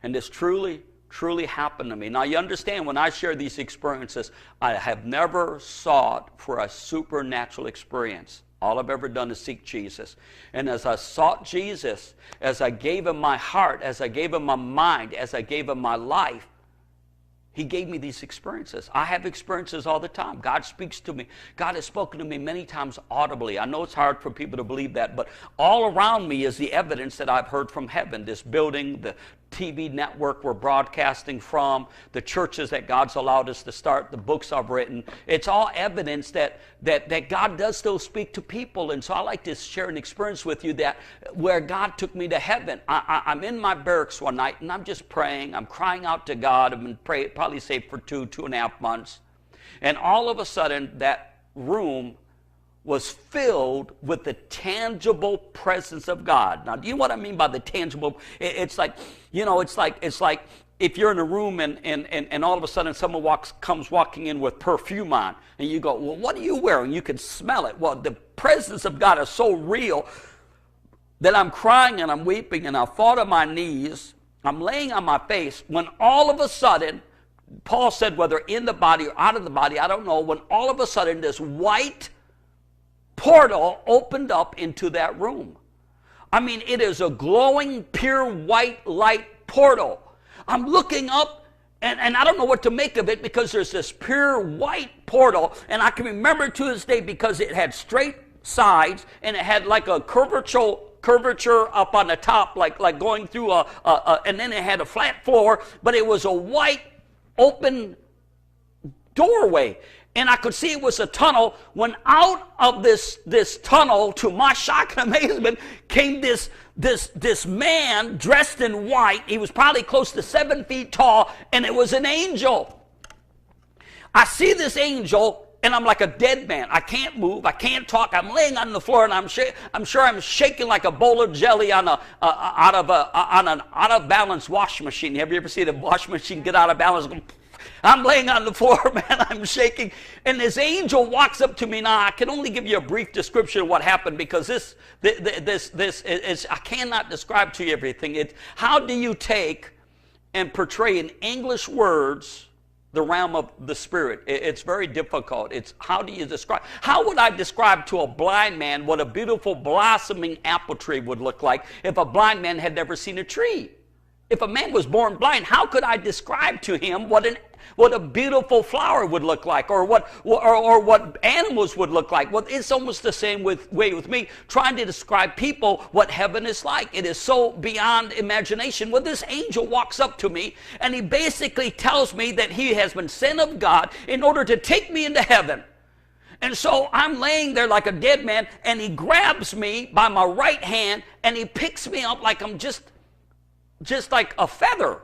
And this truly happened to me. Now you understand, when I share these experiences, I have never sought for a supernatural experience. All I've ever done is seek Jesus. And as I sought Jesus, as I gave him my heart, as I gave him my mind, as I gave him my life, he gave me these experiences. I have experiences all the time. God speaks to me. God has spoken to me many times audibly. I know it's hard for people to believe that, but all around me is the evidence that I've heard from heaven. This building, the TV network we're broadcasting from, the churches that God's allowed us to start, the books I've written. It's all evidence that God does still speak to people. And so I like to share an experience with you that where God took me to heaven. I'm in my barracks one night, and I'm just praying. I'm crying out to God. I've been praying, probably saved for 2.5 months. And all of a sudden, that room was filled with the tangible presence of God. Now, do you know what I mean by the tangible? It's like, you know, it's like if you're in a room and all of a sudden someone comes walking in with perfume on, and you go, well, what are you wearing? You can smell it. Well, the presence of God is so real that I'm crying and I'm weeping, and I fall to my knees. I'm laying on my face when all of a sudden, Paul said, whether in the body or out of the body, I don't know, when all of a sudden this white portal opened up into that room. I mean, it is a glowing, pure white light portal. I'm looking up, and I don't know what to make of it, because there's this pure white portal, and I can remember it to this day because it had straight sides, and it had like a curvature up on the top, like going through and then it had a flat floor, but it was a white open doorway. And I could see it was a tunnel. When out of this tunnel, to my shock and amazement, came this man dressed in white. He was probably close to 7 feet tall, and it was an angel. I see this angel, and I'm like a dead man. I can't move. I can't talk. I'm laying on the floor, and I'm sure I'm shaking like a bowl of jelly on an out of balance wash machine. Have you ever seen a wash machine get out of balance? I'm laying on the floor, man, I'm shaking. And this angel walks up to me. Now, I can only give you a brief description of what happened, because this is, I cannot describe to you everything. How do you take and portray in English words the realm of the spirit? It's very difficult. It's how do you describe? How would I describe to a blind man what a beautiful blossoming apple tree would look like if a blind man had never seen a tree? If a man was born blind, how could I describe to him what a beautiful flower would look like, or what animals would look like? Well, it's almost the same way with me, trying to describe people what heaven is like. It is so beyond imagination. Well, this angel walks up to me, and he basically tells me that he has been sent of God in order to take me into heaven. And so I'm laying there like a dead man, and he grabs me by my right hand, and he picks me up like I'm just like a feather.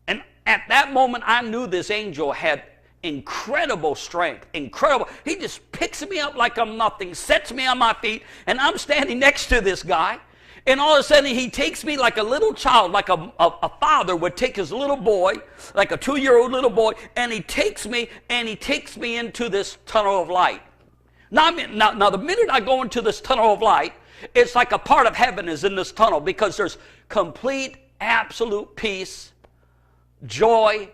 And at that moment, I knew this angel had incredible strength, incredible. He just picks me up like I'm nothing, sets me on my feet, and I'm standing next to this guy. And all of a sudden, he takes me like a little child, like a father would take his little boy, like a 2-year-old little boy, and he takes me into this tunnel of light. Now, the minute I go into this tunnel of light, it's like a part of heaven is in this tunnel, because there's complete, absolute peace, joy,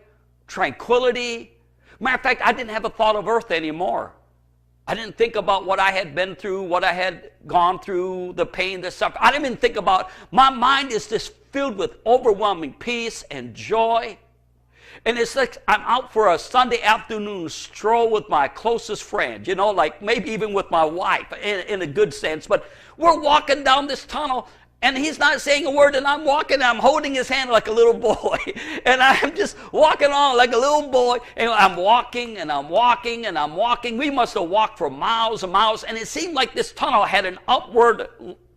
tranquility. Matter of fact, I didn't have a thought of earth anymore. I didn't think about what I had been through, what I had gone through, the pain, the suffering. I didn't even think about, my mind is just filled with overwhelming peace and joy. And it's like I'm out for a Sunday afternoon stroll with my closest friend, like maybe even with my wife in a good sense. But we're walking down this tunnel, and he's not saying a word, and I'm walking, and I'm holding his hand like a little boy. And I'm just walking on like a little boy, and I'm walking, and I'm walking, and I'm walking. We must have walked for miles and miles, and it seemed like this tunnel had an upward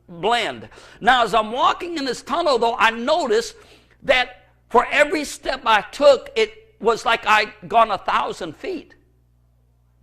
blend. Now, as I'm walking in this tunnel, though, I noticed that for every step I took, it was like I'd gone 1,000 feet.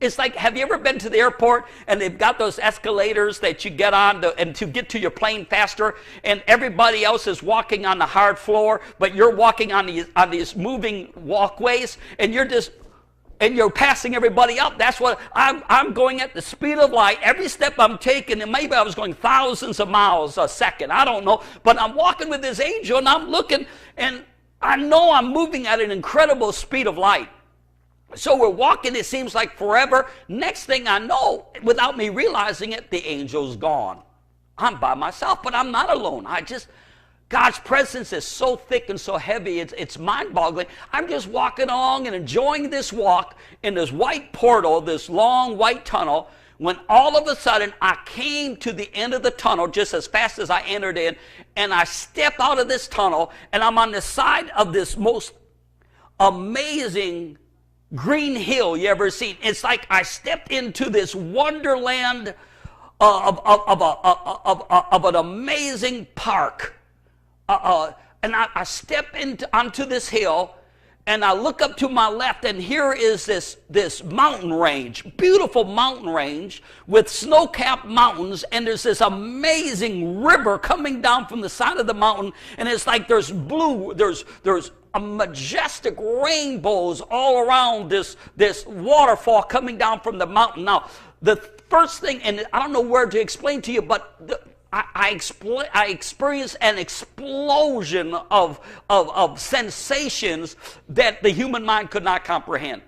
It's like, have you ever been to the airport and they've got those escalators that you get on and to get to your plane faster, and everybody else is walking on the hard floor, but you're walking on these moving walkways, and you're passing everybody up. That's what I'm going at the speed of light. Every step I'm taking, and maybe I was going thousands of miles a second, I don't know, but I'm walking with this angel, and I'm looking, and I know I'm moving at an incredible speed of light. So we're walking, it seems like forever. Next thing I know, without me realizing it, the angel's gone. I'm by myself, but I'm not alone. God's presence is so thick and so heavy, it's mind-boggling. I'm just walking along and enjoying this walk in this white portal, this long white tunnel, when all of a sudden I came to the end of the tunnel just as fast as I entered in, and I stepped out of this tunnel, and I'm on the side of this most amazing green hill you ever seen. It's like I stepped into this wonderland of an amazing park. And I step onto this hill, and I look up to my left, and here is this mountain range, beautiful mountain range with snow-capped mountains, and there's this amazing river coming down from the side of the mountain, and it's like there's a majestic rainbows all around this waterfall coming down from the mountain. Now, the first thing, and I don't know where to explain to you, but I experienced an explosion of sensations that the human mind could not comprehend.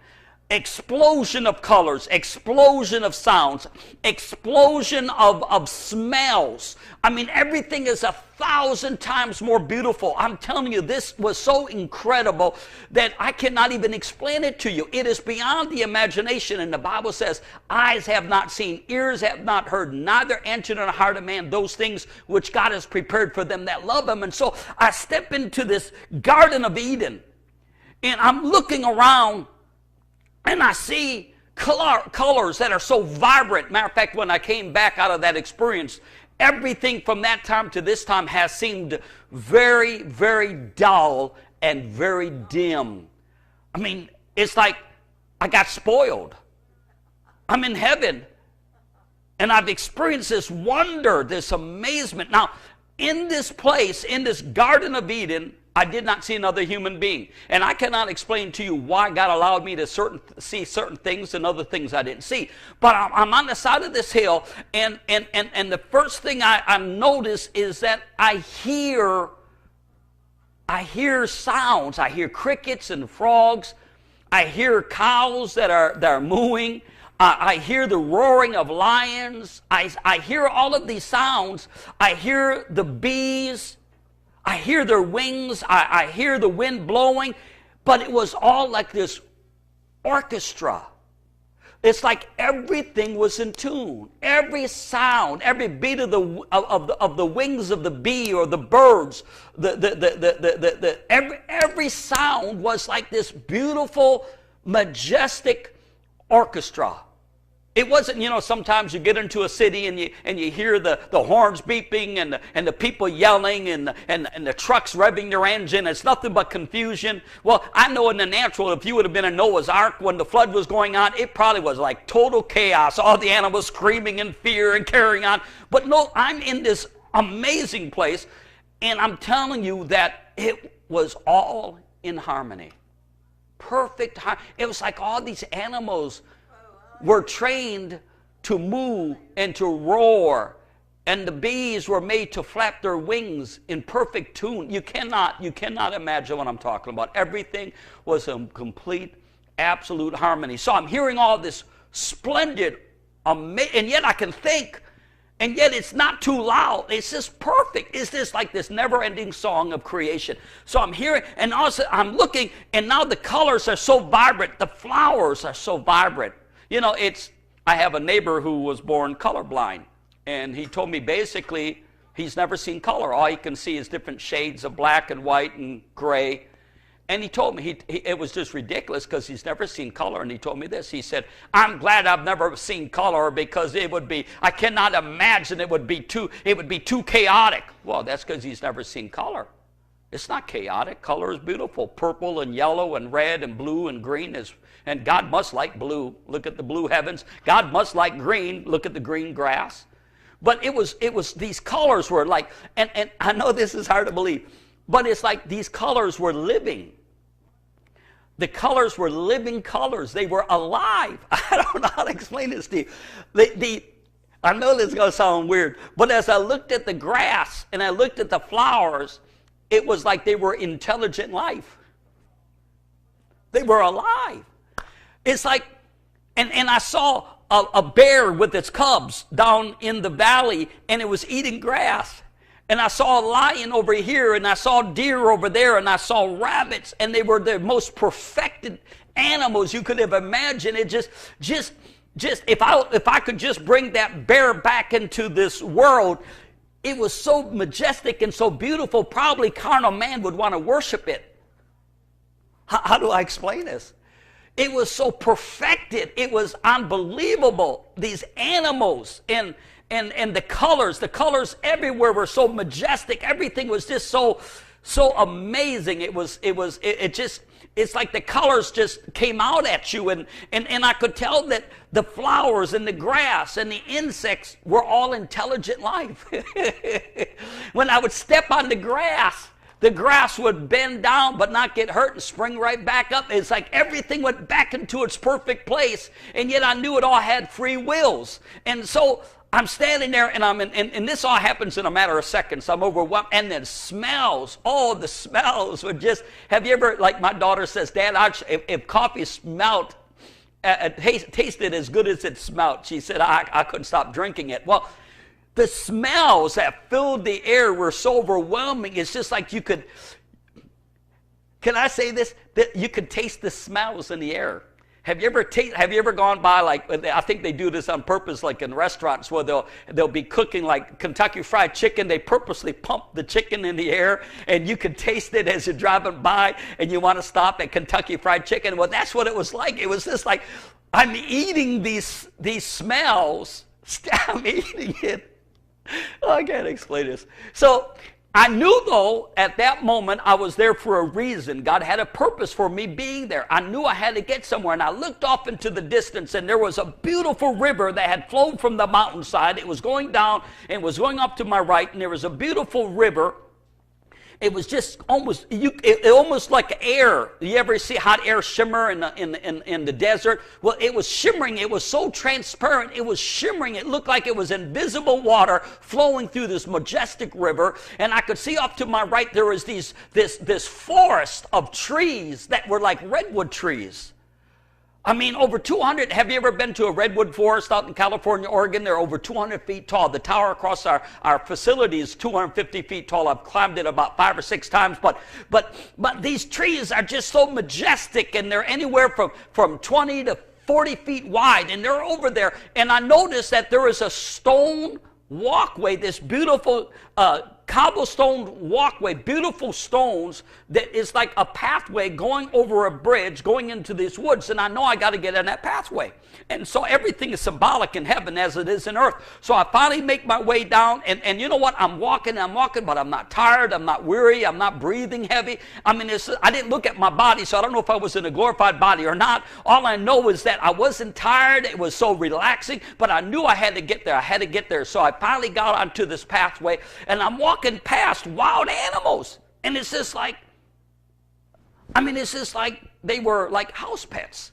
Explosion of colors, explosion of sounds, explosion of smells. I mean, everything is 1,000 times more beautiful. I'm telling you, this was so incredible that I cannot even explain it to you. It is beyond the imagination, and the Bible says, eyes have not seen, ears have not heard, neither entered in the heart of man those things which God has prepared for them that love him. And so I step into this Garden of Eden, and I'm looking around, and I see colors that are so vibrant. Matter of fact, when I came back out of that experience, everything from that time to this time has seemed very, very dull and very dim. I mean, it's like I got spoiled. I'm in heaven, and I've experienced this wonder, this amazement. Now, in this place, in this Garden of Eden, I did not see another human being. And I cannot explain to you why God allowed me to see certain things and other things I didn't see. But I'm on the side of this hill, and the first thing I notice is that I hear sounds. I hear crickets and frogs. I hear cows that are mooing. I hear the roaring of lions. I hear all of these sounds. I hear the bees. I hear their wings, I hear the wind blowing, but it was all like this orchestra. It's like everything was in tune. Every sound, every beat of the wings of the bee or the birds, every sound was like this beautiful, majestic orchestra. It wasn't, sometimes you get into a city and you hear the horns beeping and the people yelling and the trucks revving their engine. It's nothing but confusion. Well, I know in the natural, if you would have been in Noah's Ark when the flood was going on, it probably was like total chaos. All the animals screaming in fear and carrying on. But no, I'm in this amazing place, and I'm telling you that it was all in harmony. Perfect harmony. It was like all these animals were trained to moo and to roar, and the bees were made to flap their wings in perfect tune. You cannot imagine what I'm talking about. Everything was in complete, absolute harmony. So I'm hearing all this splendid, and yet I can think, and yet it's not too loud. It's just perfect. It's just like this never-ending song of creation. So I'm hearing, and also I'm looking, and now the colors are so vibrant. The flowers are so vibrant. I have a neighbor who was born colorblind, and he told me basically he's never seen color. All he can see is different shades of black and white and gray. And he told me it was just ridiculous because he's never seen color. And he told me this. He said, I'm glad I've never seen color because I cannot imagine it would be too chaotic. Well, that's because he's never seen color. It's not chaotic. Color is beautiful. Purple and yellow and red and blue and green and God must like blue. Look at the blue heavens. God must like green. Look at the green grass. But it was these colors were like, and I know this is hard to believe, but it's like these colors were living. The colors were living colors. They were alive. I don't know how to explain this to you. I know this is going to sound weird, but as I looked at the grass and I looked at the flowers, it was like they were intelligent life. They were alive. It's like, and I saw a bear with its cubs down in the valley, and it was eating grass. And I saw a lion over here, and I saw deer over there, and I saw rabbits, and they were the most perfected animals you could have imagined. It just if I could just bring that bear back into this world, it was so majestic and so beautiful, probably carnal man would want to worship it. How do I explain this? It was so perfected. It was unbelievable. These animals and the colors everywhere were so majestic. Everything was just so amazing. It's like the colors just came out at you, and I could tell that the flowers and the grass and the insects were all intelligent life. When I would step on the grass would bend down but not get hurt and spring right back up. It's like everything went back into its perfect place, and yet I knew it all had free wills. And so I'm standing there, and this all happens in a matter of seconds. I'm overwhelmed, and then smells. Oh, the smells were just. Have you ever, like my daughter says, Dad, if coffee smelled, tasted as good as it smelled, she said I couldn't stop drinking it. Well, the smells that filled the air were so overwhelming. It's just like you could. Can I say this? That you could taste the smells in the air. Have you ever gone by, like, I think they do this on purpose, like in restaurants where they'll be cooking like Kentucky Fried Chicken. They purposely pump the chicken in the air, and you can taste it as you're driving by, and you want to stop at Kentucky Fried Chicken. Well, that's what it was like. It was just like I'm eating these smells. I'm eating it. Oh, I can't explain this. So I knew, though, at that moment I was there for a reason. God had a purpose for me being there. I knew I had to get somewhere, and I looked off into the distance, and there was a beautiful river that had flowed from the mountainside. It was going down and was going up to my right, and there was a beautiful river. It was just almost like air. You ever see hot air shimmer in the desert? Well, it was shimmering. It was so transparent. It was shimmering. It looked like it was invisible water flowing through this majestic river. And I could see up to my right there was this forest of trees that were like redwood trees. I mean, over 200, have you ever been to a redwood forest out in California, Oregon? They're over 200 feet tall. The tower across our facility is 250 feet tall. I've climbed it about 5 or 6 times. But these trees are just so majestic, and they're anywhere from 20 to 40 feet wide, and they're over there. And I noticed that there is a stone walkway, this beautiful cobblestone walkway, beautiful stones that is like a pathway going over a bridge going into these woods, and I know I got to get on that pathway. And so everything is symbolic in heaven as it is in earth. So I finally make my way down, and you know what? I'm walking, but I'm not tired, I'm not weary, I'm not breathing heavy. I mean, I didn't look at my body, so I don't know if I was in a glorified body or not. All I know is that I wasn't tired, it was so relaxing, but I knew I had to get there. So I finally got onto this pathway, and I'm walking past wild animals, and it's just like they were like house pets.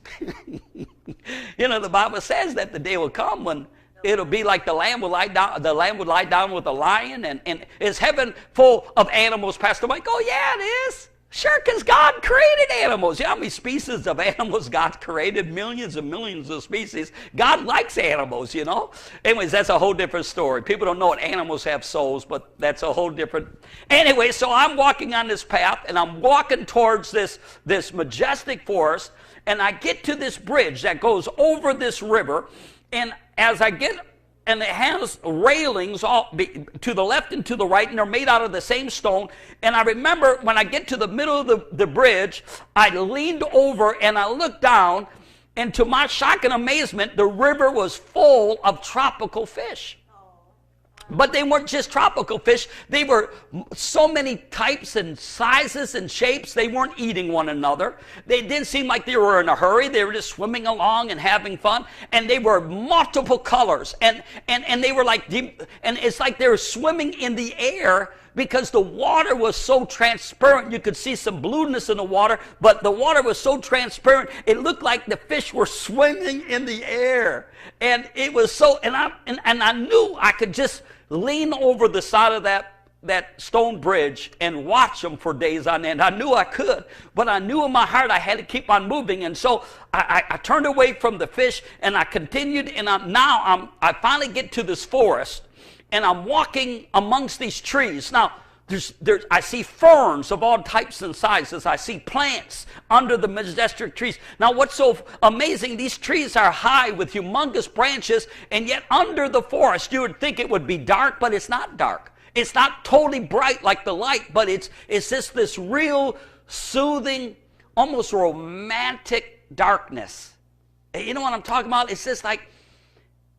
You know, the Bible says that the day will come when it'll be like the lamb will lie down with the lion, and is heaven full of animals, Pastor Mike? Oh yeah, it is. Sure, because God created animals. You know how many species of animals God created? Millions and millions of species. God likes animals, you know. Anyways, that's a whole different story. People don't know what animals have souls, but that's a whole different. Anyway, so I'm walking on this path, and I'm walking towards this majestic forest, and I get to this bridge that goes over this river, and as I get, and it has railings to the left and to the right, and they're made out of the same stone. And I remember when I get to the middle of the bridge, I leaned over and I looked down, and to my shock and amazement, the river was full of tropical fish. But they weren't just tropical fish. They were so many types and sizes and shapes. They weren't eating one another. They didn't seem like they were in a hurry. They were just swimming along and having fun. And they were multiple colors. And they were like deep, and it's like they were swimming in the air because the water was so transparent. You could see some blueness in the water, but the water was so transparent, it looked like the fish were swimming in the air. And it was so, and I knew I could just lean over the side of that stone bridge and watch them for days on end. I knew I could, but I knew in my heart I had to keep on moving. And so I turned away from the fish and I continued. And I finally get to this forest and I'm walking amongst these trees. Now, I see ferns of all types and sizes. I see plants under the majestic trees. Now, what's so amazing, these trees are high with humongous branches, and yet under the forest, you would think it would be dark, but it's not dark. It's not totally bright like the light, but it's just this real soothing, almost romantic darkness. You know what I'm talking about? It's just like,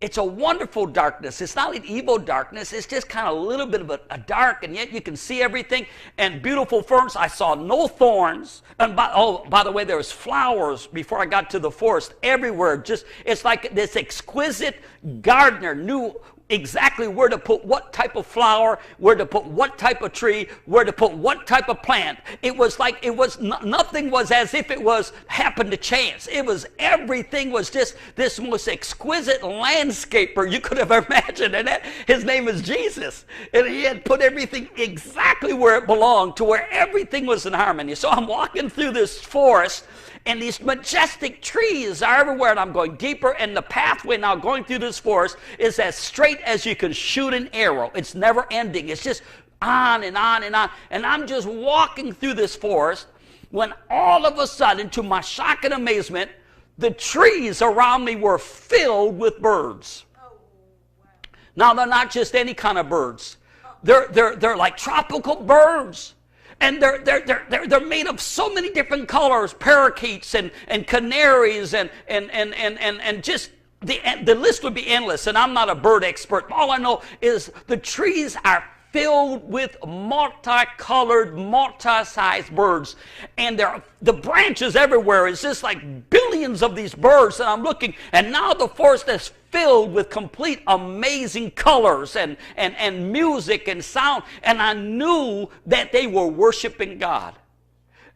it's a wonderful darkness. It's not an evil darkness. It's just kind of a little bit of a dark, and yet you can see everything. And beautiful ferns. I saw no thorns. And by the way, there was flowers before I got to the forest everywhere. It's like this exquisite gardener knew exactly where to put what type of flower, where to put what type of tree, where to put what type of plant. It was like nothing was as if it was happened to chance. Everything was just this most exquisite landscaper you could have imagined. And his name is Jesus. And he had put everything exactly where it belonged, to where everything was in harmony. So I'm walking through this forest, and these majestic trees are everywhere, and I'm going deeper, and the pathway now going through this forest is as straight as you can shoot an arrow. It's never ending. It's just on and on and on. And I'm just walking through this forest when all of a sudden, to my shock and amazement, the trees around me were filled with birds. Now, they're not just any kind of birds. They're like tropical birds. And they're made of so many different colors, parakeets and canaries and just the list would be endless. And I'm not a bird expert. All I know is the trees are filled with multicolored, multi-sized birds. And the branches everywhere is just like billions of these birds. And I'm looking, and now the forest is filled with complete amazing colors and music and sound. And I knew that they were worshiping God.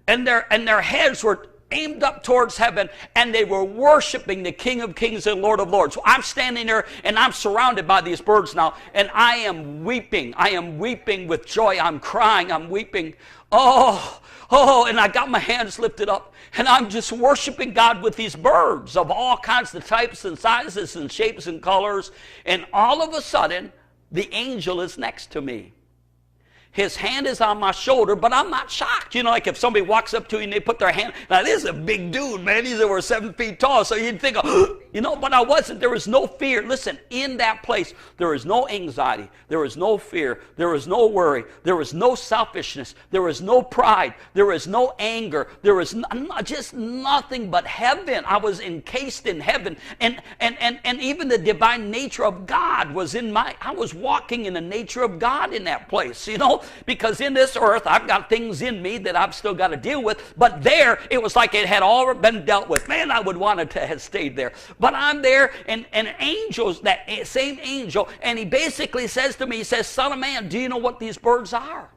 And their heads were aimed up towards heaven, and they were worshiping the King of Kings and Lord of Lords. So I'm standing there, and I'm surrounded by these birds now, and I am weeping. I am weeping with joy. I'm crying. I'm weeping. Oh, and I got my hands lifted up, and I'm just worshiping God with these birds of all kinds of types and sizes and shapes and colors. And all of a sudden, the angel is next to me. His hand is on my shoulder, but I'm not shocked. You know, like if somebody walks up to you and they put their hand, now this is a big dude, man. He's over 7 feet tall, so you'd think, but I wasn't. There was no fear. Listen, in that place, there was no anxiety. There was no fear. There was no worry. There was no selfishness. There was no pride. There was no anger. There was just nothing but heaven. I was encased in heaven, and even the divine nature of God was I was walking in the nature of God in that place, you know. Because in this earth, I've got things in me that I've still got to deal with. But there, it was like it had all been dealt with. Man, I would want it to have stayed there. But I'm there, and angels, that same angel, and he basically says to me, he says, "Son of man, do you know what these birds are?"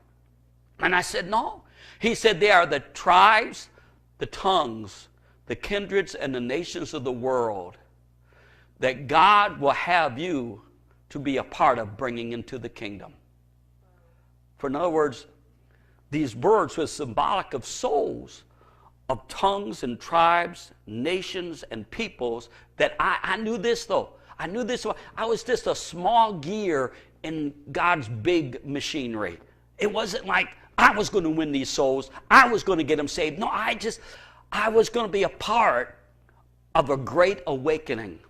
And I said, "No." He said, "They are the tribes, the tongues, the kindreds, and the nations of the world that God will have you to be a part of bringing into the kingdom." For in other words, these birds were symbolic of souls, of tongues and tribes, nations and peoples. That I knew this though. I knew this. I was just a small gear in God's big machinery. It wasn't like I was going to win these souls. I was going to get them saved. No, I was going to be a part of a great awakening.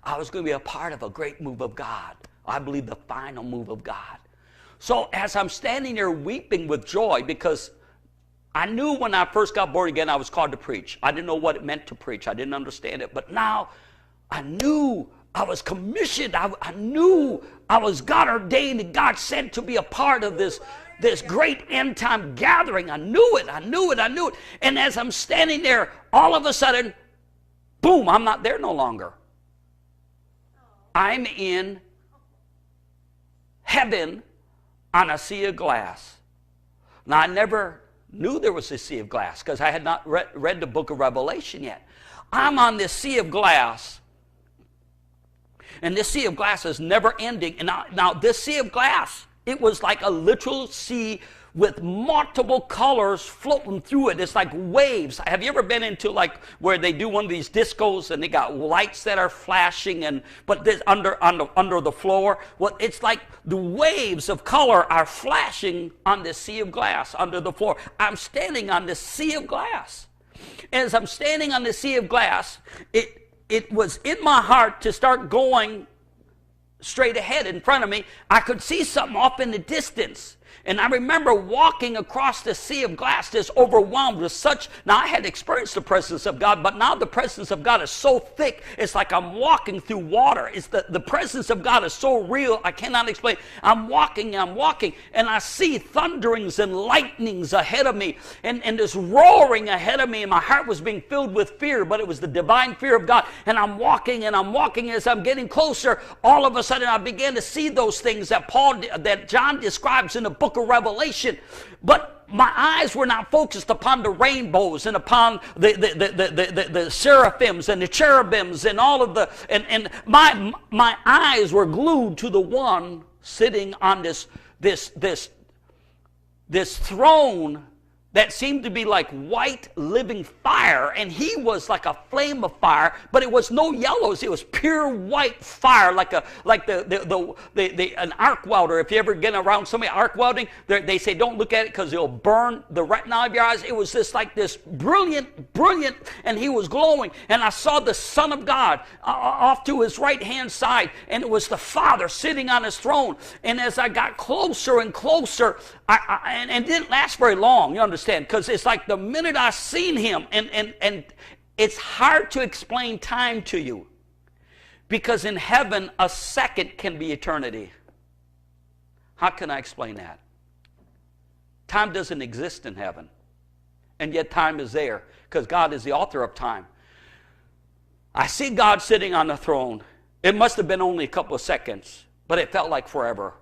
I was going to be a part of a great move of God. I believe the final move of God. So as I'm standing there weeping with joy, because I knew when I first got born again, I was called to preach. I didn't know what it meant to preach. I didn't understand it. But now I knew I was commissioned. I knew I was God ordained and God sent to be a part of this great end time gathering. I knew it. And as I'm standing there, all of a sudden, boom, I'm not there no longer. I'm in heaven on a sea of glass. Now, I never knew there was a sea of glass because I had not read the book of Revelation yet. I'm on this sea of glass, And this sea of glass is never ending. And now this sea of glass, it was like a literal sea with multiple colors floating through it. It's like waves. Have you ever been into like where they do one of these discos and they got lights that are flashing but this under the floor? Well, it's like the waves of color are flashing on this sea of glass under the floor. I'm standing on this sea of glass. As I'm standing on the sea of glass, it was in my heart to start going straight ahead in front of me. I could see something off in the distance. And I remember walking across the sea of glass, just overwhelmed with such. Now, I had experienced the presence of God, but now the presence of God is so thick, it's like I'm walking through water. It's the presence of God is so real, I cannot explain. I'm walking, and I see thunderings and lightnings ahead of me, and this roaring ahead of me, and my heart was being filled with fear, but it was the divine fear of God. And I'm walking, as I'm getting closer, all of a sudden I began to see those things that John describes in the book of Revelation. But my eyes were not focused upon the rainbows and upon the seraphims and the cherubims and all of and my eyes were glued to the one sitting on this throne that seemed to be like white living fire, and he was like a flame of fire, but it was no yellows. It was pure white fire, like an arc welder. If you ever get around somebody arc welding, they say don't look at it because it'll burn the retina of your eyes. It was just like this brilliant, and he was glowing. And I saw the Son of God off to his right hand side, and it was the Father sitting on his throne. And as I got closer and closer, and it didn't last very long, you understand, because it's like the minute I seen him, and it's hard to explain time to you, because in heaven a second can be eternity. How can I explain that? Time doesn't exist in heaven, and yet time is there, because God is the author of time. I see God sitting on the throne. It must have been only a couple of seconds, but it felt like forever.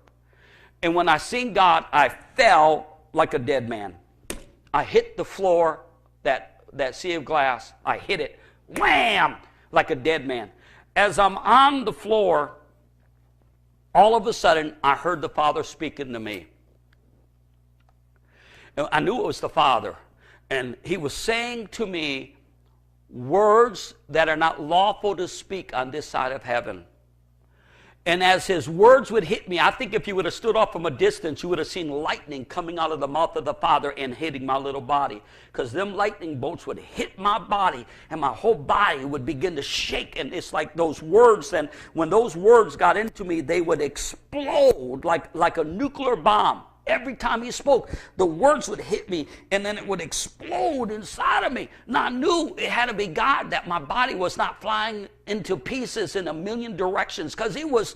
And when I seen God, I fell like a dead man. I hit the floor, that sea of glass. I hit it, wham, like a dead man. As I'm on the floor, all of a sudden, I heard the Father speaking to me. I knew it was the Father. And he was saying to me words that are not lawful to speak on this side of heaven. And as his words would hit me, I think if you would have stood off from a distance, you would have seen lightning coming out of the mouth of the Father and hitting my little body. Because them lightning bolts would hit my body, and my whole body would begin to shake. And it's like those words, and when those words got into me, they would explode like a nuclear bomb. Every time he spoke, the words would hit me, and then it would explode inside of me. Now I knew it had to be God, that my body was not flying into pieces in a million directions, because it was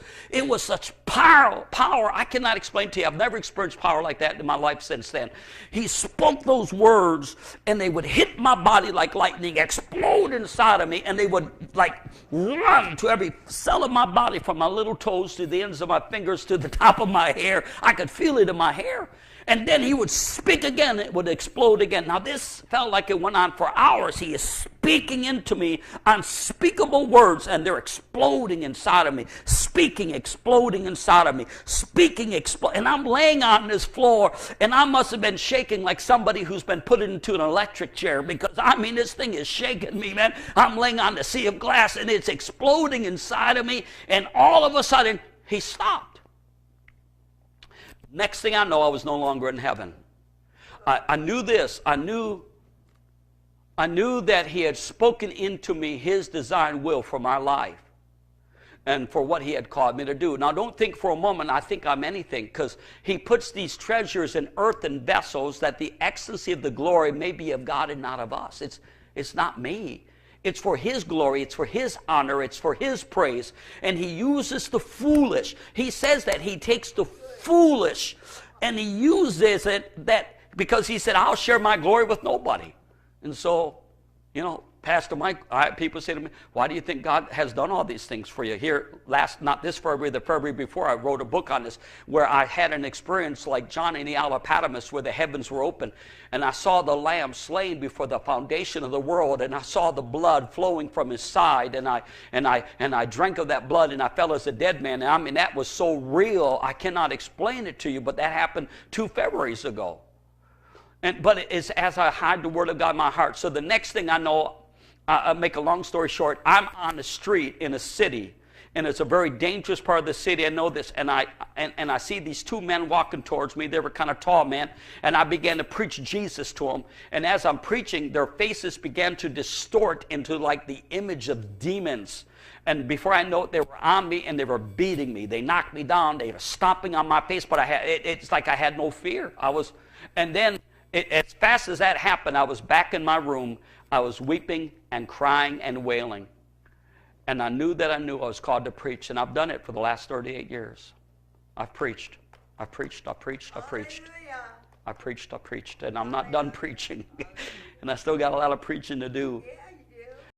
such power. I cannot explain to you. I've never experienced power like that in my life since then. He spoke those words, and they would hit my body like lightning, explode inside of me, and they would like run to every cell of my body, from my little toes to the ends of my fingers to the top of my hair. I could feel it in my hair. And then he would speak again, it would explode again. Now this felt like it went on for hours. He is speaking into me unspeakable words, and they're exploding inside of me. Speaking, exploding inside of me. Speaking, and I'm laying on this floor, and I must have been shaking like somebody who's been put into an electric chair, because I mean this thing is shaking me, man. I'm laying on the sea of glass, and it's exploding inside of me, and all of a sudden he stopped. Next thing I know, I was no longer in heaven. I knew this. I knew that he had spoken into me his design will for my life and for what he had called me to do. Now, don't think for a moment I think I'm anything, because he puts these treasures in earthen vessels, that the excellency of the glory may be of God and not of us. It's not me. It's for his glory, it's for his honor, it's for his praise. And he uses the foolish. He says that he takes the foolish and he uses it, that because he said, I'll share my glory with nobody. And so, Pastor Mike, people say to me, why do you think God has done all these things for you? Here, not this February, the February before, I wrote a book on this, where I had an experience like John in the Isle of Patmos, where the heavens were open, and I saw the Lamb slain before the foundation of the world, and I saw the blood flowing from his side, and I drank of that blood, and I fell as a dead man. And I mean, that was so real, I cannot explain it to you, but that happened 2 Februaries ago. But it's as I hide the word of God in my heart. So the next thing I know, I'll make a long story short, I'm on the street in a city, and it's a very dangerous part of the city. I know this, and I see these 2 men walking towards me. They were kind of tall men, and I began to preach Jesus to them. And as I'm preaching, their faces began to distort into like the image of demons. And before I know it, they were on me, and they were beating me. They knocked me down. They were stomping on my face, but it's like I had no fear. And then as fast as that happened, I was back in my room. I was weeping and crying and wailing. And I knew I was called to preach. And I've done it for the last 38 years. I've preached. I preached. And I'm not done preaching. And I still got a lot of preaching to do.